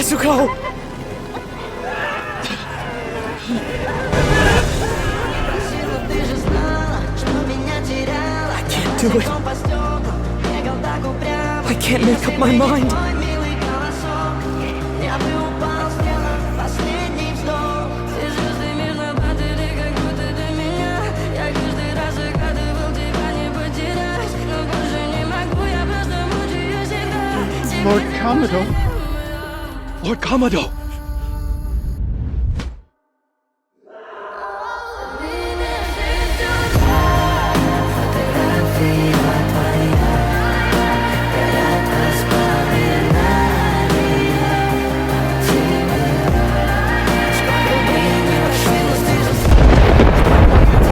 Nezuko! I can't do it. I can't make up my mind. Lord Kamado. Lord Kamado!